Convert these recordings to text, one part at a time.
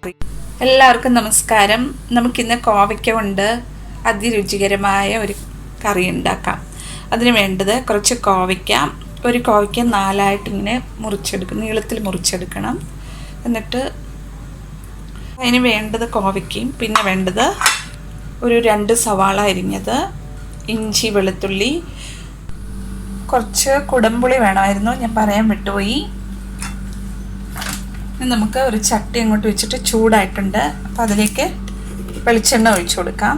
എല്ലാവർക്കും നമസ്കാരം. നമുക്കിന്ന് കോവയ്ക്ക കൊണ്ട് അതിരുചികരമായ ഒരു കറി ഉണ്ടാക്കാം. അതിന് വേണ്ടത് കുറച്ച് കോവയ്ക്ക. ഒരു കോവയ്ക്ക 4ആയിട്ട് ഇങ്ങനെ മുറിച്ചെടുക്കണം, നീളത്തിൽ മുറിച്ചെടുക്കണം. എന്നിട്ട് അതിന് വേണ്ടത് കോവയ്ക്കയും, പിന്നെ വേണ്ടത് ഒരു 2 സവാള അരിഞ്ഞത്, ഇഞ്ചി, വെളുത്തുള്ളി, കുറച്ച് കുടംപുളി വേണമായിരുന്നു, ഞാൻ പറയാൻ വിട്ടുപോയി. നമുക്ക് ഒരു ചട്ടി അങ്ങോട്ട് വെച്ചിട്ട് ചൂടായിട്ടുണ്ട്. അപ്പോൾ അതിലേക്ക് വെളിച്ചെണ്ണ ഒഴിച്ചു കൊടുക്കാം.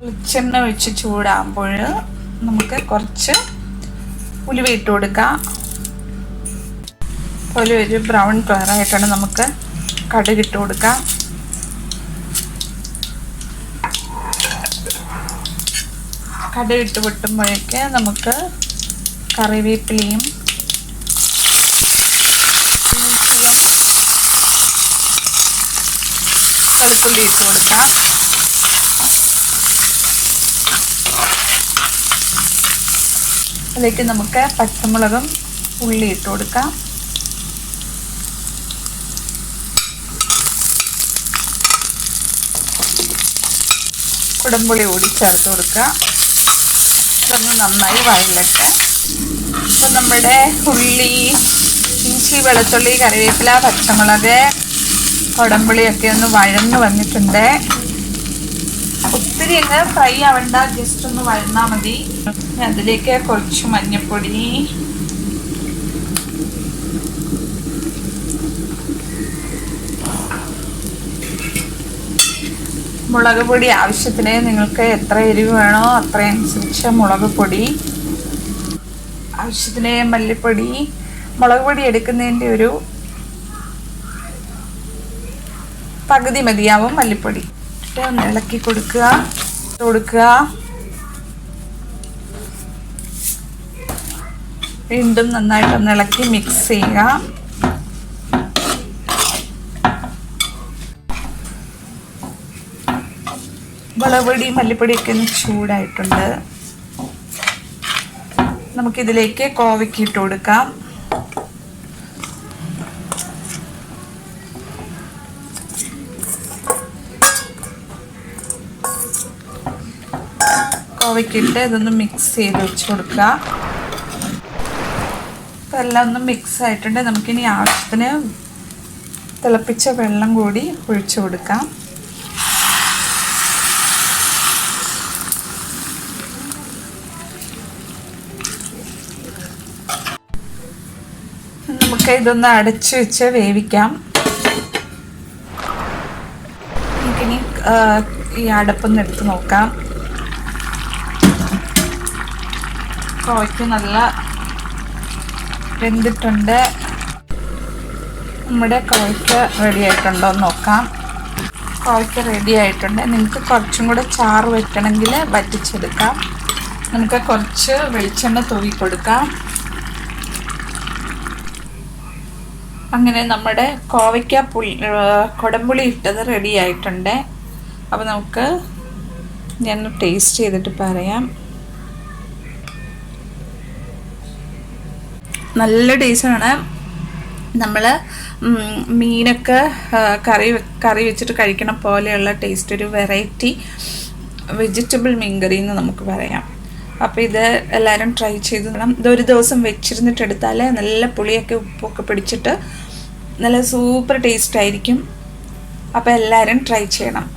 വെളിച്ചെണ്ണ ഒഴിച്ച് ചൂടാകുമ്പോൾ നമുക്ക് കുറച്ച് ഉലുവ ഇട്ട് കൊടുക്കാം. അതുപോലെ ഒരു ബ്രൗൺ കളറായിട്ടാണ് നമുക്ക് കടുക് ഇട്ട് കൊടുക്കാം. കടുക് ഇട്ട് പൊട്ടുമ്പോഴേക്ക് നമുക്ക് കറിവേപ്പിലയും വെളുത്തുള്ളി ഇട്ട് കൊടുക്കാം. അതിലേക്ക് നമുക്ക് പച്ചമുളകും ഉള്ളി ഇട്ട് കൊടുക്കാം. കുടംപുളി കൂടി ചേർത്ത് കൊടുക്കുക. ഇതൊന്ന് നന്നായി വഴലട്ടെ. അപ്പം നമ്മുടെ ഉള്ളി, ഇഞ്ചി, വെളുത്തുള്ളി, കറിവേപ്പില, പച്ചമുളക്, കുടംപുളിയൊക്കെ ഒന്ന് വഴന്ന് വന്നിട്ടുണ്ട്. ഒത്തിരി അങ്ങ് ഫ്രൈ ആവണ്ട, ജസ്റ്റ് ഒന്ന് വഴന്നാൽ മതി. അതിലേക്ക് കുറച്ച് മഞ്ഞൾപ്പൊടി, മുളക് പൊടി ആവശ്യത്തിന്, നിങ്ങൾക്ക് എത്ര എരിവ് വേണോ അത്രയനുസരിച്ച് മുളക് പൊടി, ആവശ്യത്തിന് മല്ലിപ്പൊടി. മുളക് പൊടി എടുക്കുന്നതിൻ്റെ ഒരു പകുതി മതിയാവും മല്ലിപ്പൊടി. ഒന്ന് ഇളക്കി കൊടുക്കുക. വീണ്ടും നന്നായിട്ടൊന്ന് ഇളക്കി മിക്സ് ചെയ്യുക. മുളക് പൊടി, മല്ലിപ്പൊടിയൊക്കെ ഒന്ന് ചൂടായിട്ടുണ്ട്. നമുക്കിതിലേക്ക് കോവയ്ക്ക ഇട്ട് കൊടുക്കാം. കോവയ്ക്കിട്ട് ഇതൊന്ന് മിക്സ് ചെയ്ത് വെച്ച് കൊടുക്കുക. അപ്പോൾ എല്ലാം ഒന്ന് മിക്സ് ആയിട്ടുണ്ട്. നമുക്കിനി ആവശ്യത്തിന് തിളപ്പിച്ച വെള്ളം കൂടി ഒഴിച്ചു കൊടുക്കാം. നമുക്ക് ഇതൊന്ന് അടച്ചു വെച്ച് വേവിക്കാം. നമുക്കിനി ഈ അടപ്പൊന്ന് എടുത്ത് നോക്കാം. കോവയ്ക്ക് നല്ല വെന്തിട്ടുണ്ട്. നമ്മുടെ കോവയ്ക്ക് റെഡി ആയിട്ടുണ്ടോ എന്ന് നോക്കാം. കോവയ്ക്ക് റെഡി ആയിട്ടുണ്ട്. നിങ്ങൾക്ക് കുറച്ചും കൂടെ ചാറ് വെക്കണമെങ്കിൽ വറ്റിച്ചെടുക്കാം. നമുക്ക് കുറച്ച് വെളിച്ചെണ്ണ തൂവി കൊടുക്കാം. അങ്ങനെ നമ്മുടെ കോവയ്ക്ക കുടംപുളി ഇട്ടത് റെഡി ആയിട്ടുണ്ട്. അപ്പോൾ നമുക്ക് ഞാൻ ടേസ്റ്റ് ചെയ്തിട്ട് പറയാം. നല്ല ടേസ്റ്റാണ്. നമ്മൾ മീനൊക്കെ കറി വെച്ചിട്ട് കഴിക്കണ പോലെയുള്ള ടേസ്റ്റ്, ഒരു വെറൈറ്റി വെജിറ്റബിൾ മീൻകറി എന്ന് നമുക്ക് പറയാം. അപ്പോൾ ഇത് എല്ലാവരും ട്രൈ ചെയ്ത് നോക്കണം. ഇതൊരു ദിവസം വെച്ചിരുന്നിട്ട് എടുത്താൽ നല്ല പുളിയൊക്കെ ഉപ്പൊക്കെ പിടിച്ചിട്ട് നല്ല സൂപ്പർ ടേസ്റ്റ് ആയിരിക്കും. അപ്പോൾ എല്ലാവരും ട്രൈ ചെയ്യണം.